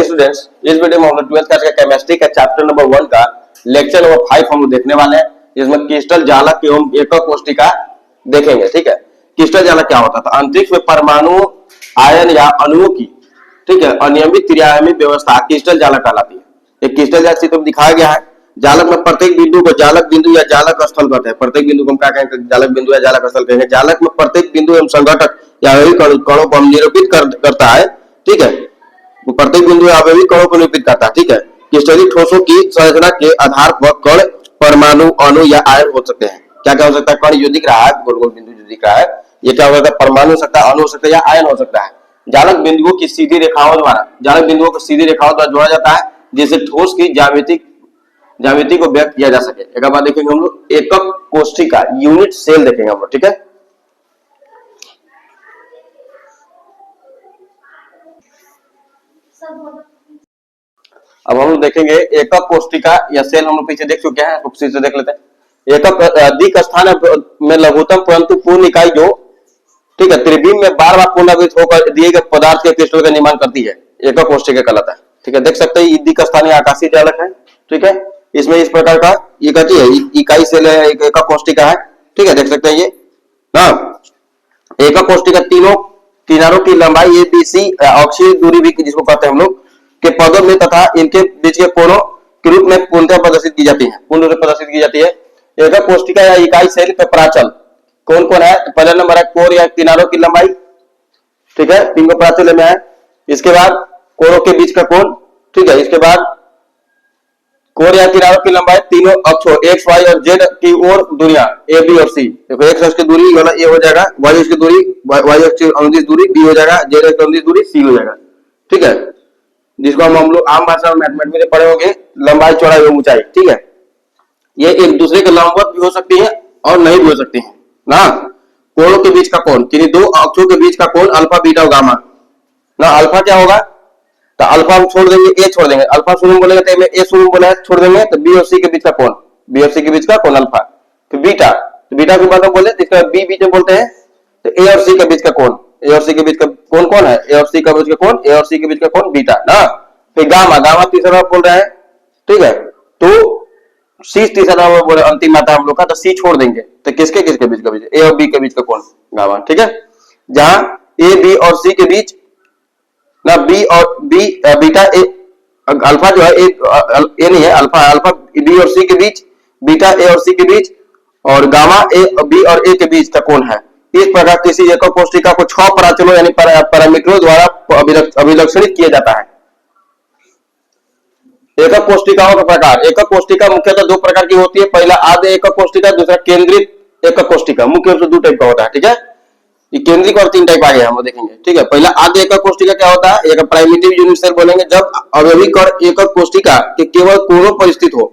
Students, इस video में हम लोग 12th क्लास का केमिस्ट्री का चैप्टर नंबर 1 का लेक्चर नंबर 5 हम लोग देखने वाले हैं, जिसमें क्रिस्टल जालक एवं एकक कोष्टिका देखेंगे। ठीक है, क्रिस्टल जालक क्या होता है? तो अंतरिक्ष में परमाणु, आयन या अणुओं की, ठीक है, अनियमित त्रिआयामी व्यवस्था क्रिस्टल जालक कहलाती है। एक क्रिस्टल जालक चित्र में दिखाया गया है। जालक में प्रत्येक बिंदु को जालक बिंदु या जालक स्थल कहते हैं। प्रत्येक बिंदु को हम क्या कहेंगे? जालक बिंदु या जालक स्थल कहेंगे। जालक में प्रत्येक बिंदु एवं संघटक या कणों को निरूपित करता है। ठीक है, प्रत्येक बिंदु अवयवी कणों को निरूपित करता है। ठीक है, क्रिस्टलीय ठोसों की संरचना के आधार पर कण, परमाणु, अणु या आयन हो सकते हैं। क्या क्या हो सकता है? कण जो दिख रहा है, गोल गोल बिंदु जो दिख रहा है, ये क्या हो सकता है? परमाणु हो सकता है, अणु हो सकता है या आयन हो सकता है। जालक बिंदुओं की सीधी रेखाओं द्वारा, जालक बिंदुओं को सीधी रेखाओं द्वारा जोड़ा जाता है, जिससे ठोस की ज्यामिति को व्यक्त किया जा सके। एक बार देखेंगे हम लोग एकक कोष्ठिका, यूनिट सेल देखेंगे हम लोग। ठीक है, अब हम लोग देखेंगे एकक कोष्ठिका या सेल। हम लोग पीछे देख चुके हैं, तो फिर से देख लेते हैं। एकक अधिक स्थान में लघुतम परंतु पूर्ण इकाई जो, ठीक है, त्रिविम में बार बार पुनरावृत्त होकर दिए गए पदार्थ के क्रिस्टल का निर्माण करती है, एकक कोष्ठिका कहलाता है। ठीक है, देख सकते हैं अधिक स्थानीय आकाशीय जालक है। ठीक है, इसमें इस प्रकार का ये कहती है इकाई सेल है, एकक कोष्ठिका है। ठीक है, देख सकते हैं ये ना। एकक कोष्ठिका तीनों किनारों की लंबाई ABC अक्षीय दूरी भी जिसको कहते हैं हम लोग के पदों में तथा इनके बीच के कोणों के रूप में पूर्णतः प्रदर्शित की जाती है। पूर्ण रूप से प्रदर्शित की जाती है। एकक कोष्ठिका या इकाई सेल का प्राचल कौन कौन है? पहला नंबर है कोर या किनारों की लंबाई। ठीक है, तीन को प्राचल में है। इसके बाद कोरों के बीच का कोण। ठीक है, इसके बाद कोर या किनारों की लंबाई, तीनों अक्षों X, Y और Z की ओर दूरियां A, B और C। देखो X अक्ष की दूरी वाला A हो जाएगा, Y अक्ष की दूरी, Y अक्ष की अनुदिश दूरी B हो जाएगा, Z अक्ष की अनुदिश दूरी C हो जाएगा। ठीक है, जिसको हम लोग आम भाषा में मैथमेटिक्स में पढ़े होंगे लंबाई, चौड़ाई और ऊंचाई। ठीक है, ये एक दूसरे के लंबवत भी हो सकती है और नहीं भी हो सकती है ना। कोणों के बीच का कोण, किन्हीं दो अक्षों के बीच का कोण अल्फा, बीटा और गामा ना। अल्फा क्या होगा? तो अल्फा हम छोड़ देंगे, ए छोड़ देंगे। अल्फा शून्य बोलेंगे तो ए शून्य बोले छोड़ देंगे, तो बी और सी के बीच का कोण, बी और सी के बीच का कोण अल्फा। तो बीटा, तो बीटा के बाद हम बोले जिसका बी बीटा बोलते हैं, तो ए और सी के बीच का कोण, ए और सी के बीच का कोण कौन है? ए और सी के बीच का कोण, ए और सी के बीच का कोण बीटा ना। फिर गामा, गामा तीसरा बोल रहे हैं। ठीक है, तो सी तीसरा बोले अंतिम आता है हम लोग का, तो सी छोड़ देंगे, तो किसके किसके बीच का बीच? ए और बी के बीच का कोण गामा। ठीक है, जहां ए, बी और सी के बीच ना, बी और बी बीटा ए, अल्फा जो है ए नहीं है, अल्फा अल्फा बी और सी के बीच, बीटा ए और सी के बीच, और गामा ए, बी और ए के बीच का कोण है। इस प्रकार किसी एकक कोष्ठिका को 6 प्राचलों यानी पैरामीटरों द्वारा अभिलक्षणित किया जाता है। एकक कोष्ठिकाओं का प्रकार। एकक कोष्ठिका मुख्यतः दो प्रकार की होती है। पहला आद्य एकक कोष्ठिका, दूसरा केंद्रित एकक कोष्ठिका। मुख्य रूप से दो टाइप का होता है। ठीक है, ये केंद्रिक और 3 टाइप आगे हम देखेंगे। ठीक है, पहला आद्य एकक कोष्ठिका क्या होता है? एक प्राइमिटिव यूनिट सेल बोलेंगे जब अवयवी कण एकक कोष्ठिका के केवल कोणों पर स्थित हो,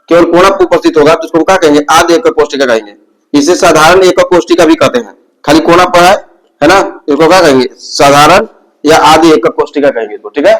केवल कोणा पर उपस्थित होगा, तो उसको क्या कहेंगे? आद्य एकक कोष्ठिका कहेंगे। इसे साधारण एकक कोष्ठिका भी कहते हैं, खाली कोणा पर है ना, इसको क्या कहेंगे? साधारण या आद्य एकक कोष्ठिका कहेंगे इसको। ठीक है,